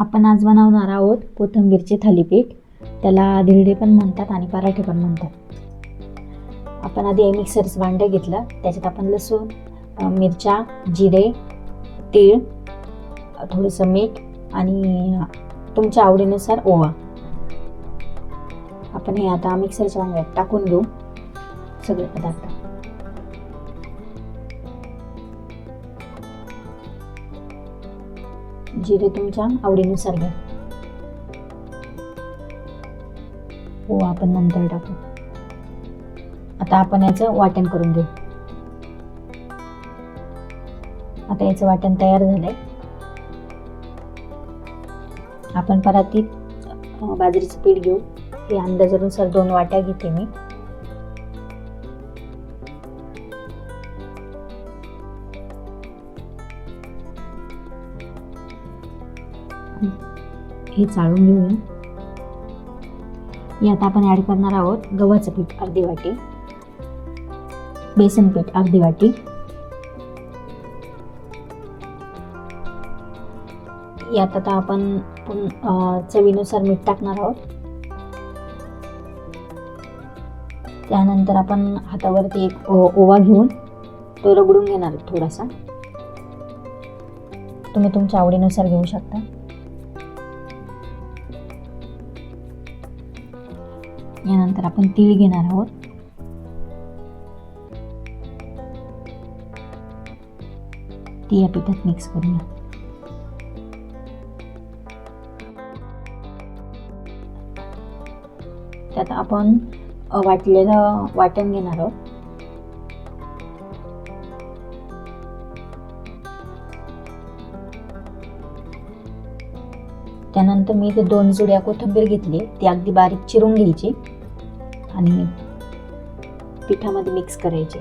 आपण आज बनवणार आहोत कोथिंबीरचे थालीपीठ. त्याला धिरडे पण म्हणतात आणि पराठे पण म्हणतात. आपण आधी मिक्सरचं भांडं घेतलं, त्याच्यात आपण लसूण, मिरच्या, जिरे, तीळ, थोडंसं मीठ आणि तुमच्या आवडीनुसार ओवा. आपण हे आता मिक्सरच्या भांड्यात टाकून घेऊ सगळे पदार्थ. जिरे तुमच्या आवडीनुसार घ्या. ओवा आपण नंतर टाकू. आता आपण याचं वाटण करून घेऊ. आता याचं वाटण तयार झालंय. आपण परातीत बाजरीचं पीठ घेऊ. हे अंदाजानुसार 2 वाट्या घेते मी. हे चाळून घेऊया. यात आपण ऍड करणार आहोत गव्हाचं पीठ अर्धी वाटी, बेसन पीठ अर्धी वाटी, यात आता आपण चवीनुसार मीठ टाकणार आहोत. त्यानंतर आपण हातावरती एक ओवा घेऊन तो रगडून घेणार थोडासा. तुम्ही तुमच्या आवडीनुसार घेऊ शकता. यानंतर आपण तीळ घेणार आहोत. ती या पिठात मिक्स करूया. त्यात आपण वाटलेलं वाटण घेणार आहोत. त्यानंतर मी इथे 2 जुड्या कोथिंबीर घेतली. ती अगदी बारीक चिरून घ्यायची आणि पिठामध्ये मिक्स करायची.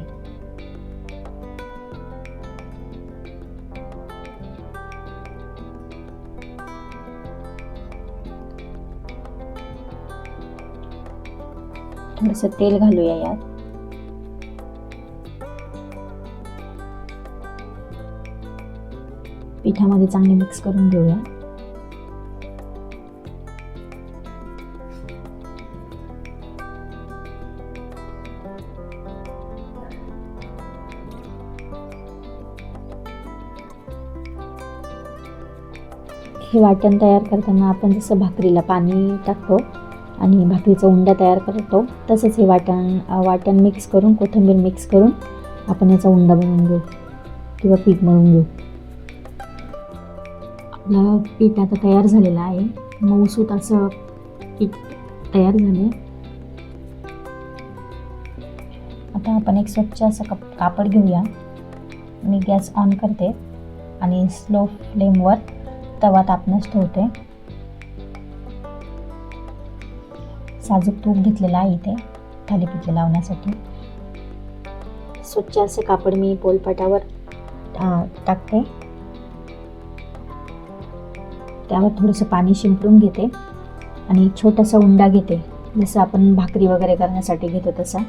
थोडंसं तेल घालूया यात. पिठामध्ये चांगले मिक्स करून घेऊया. हे वाटण तयार करताना आपण जसं भाकरीला पाणी टाकतो आणि भाकरीचा उंडा तयार करतो, तसंच हे वाटण मिक्स करून, कोथिंबीर मिक्स करून आपण याचा उंडा बनवून घेऊ किंवा पीठ मळून घेऊ. आपलं पीठ आता तयार झालेलं आहे. मऊसूत असं पीठ तयार झाले. आता आपण एक स्वच्छ असं कापड घेऊया. मी गॅस ऑन करते आणि स्लो फ्लेमवर तवा तापण्यास ठेवते. साजूक तूप घेतलेलं आहे इथे थालीपीठ लावण्यासाठी. स्वच्छ असे कापड मी पोलपाटावर टाकते. त्यावर थोडंसं पाणी शिंपडून घेते आणि छोटासा उंडा घेते, जसं आपण भाकरी वगैरे करण्यासाठी घेतो तसा.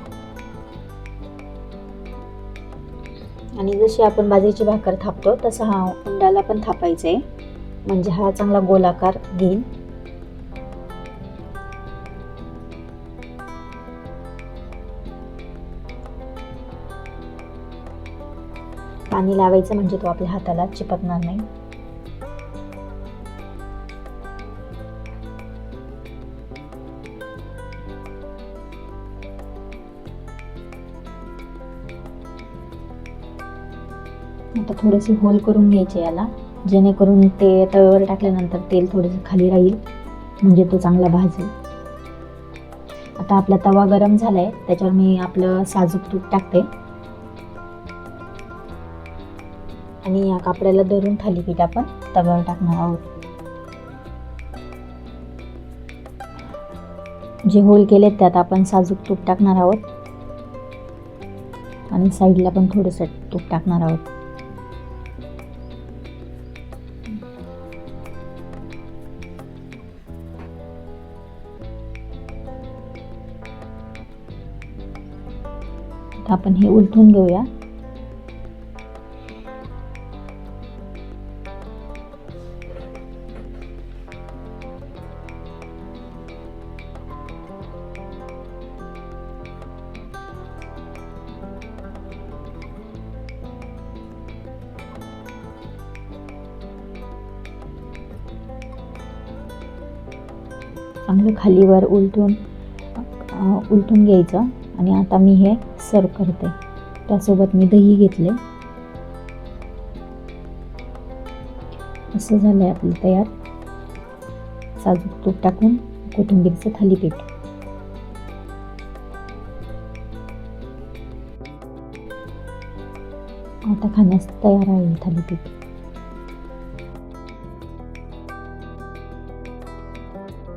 आणि जशी आपण बाजरीची भाकर थापतो तसा हा उंडाला पण थापायचा आहे, म्हणजे हा चांगला गोलाकार घेईल. पाणी लावायचं म्हणजे तो आपल्या हाताला चिपकणार नाही. आता थोडेसे होल करून घ्यायचे याला, जेणेकरून ते तव्यावर टाकल्यानंतर तेल थोडंसं खाली राहील, म्हणजे तो चांगला भाजेल. आता आपला तवा गरम झालाय, त्याच्यावर मी आपलं साजूक तूप टाकते आणि या कापडाला धरून थालीपीठ आपण तव्यावर टाकणार आहोत. जे होल केलेत त्यात आपण साजूक तूप टाकणार आहोत आणि साईडला पण थोडंसं तूप टाकणार आहोत. आपण हे उलटून घेऊया. चांगलं खालीवर उलटून घ्यायचं. आणि आता मी हे सर्व करते. त्यासोबत मी दही घेतले. असं झालं आहे आपलं तयार, साजूक तूप टाकून कोथिंबीरचं थालीपीठ. आता खाण्यास तयार आहे थालीपीठ.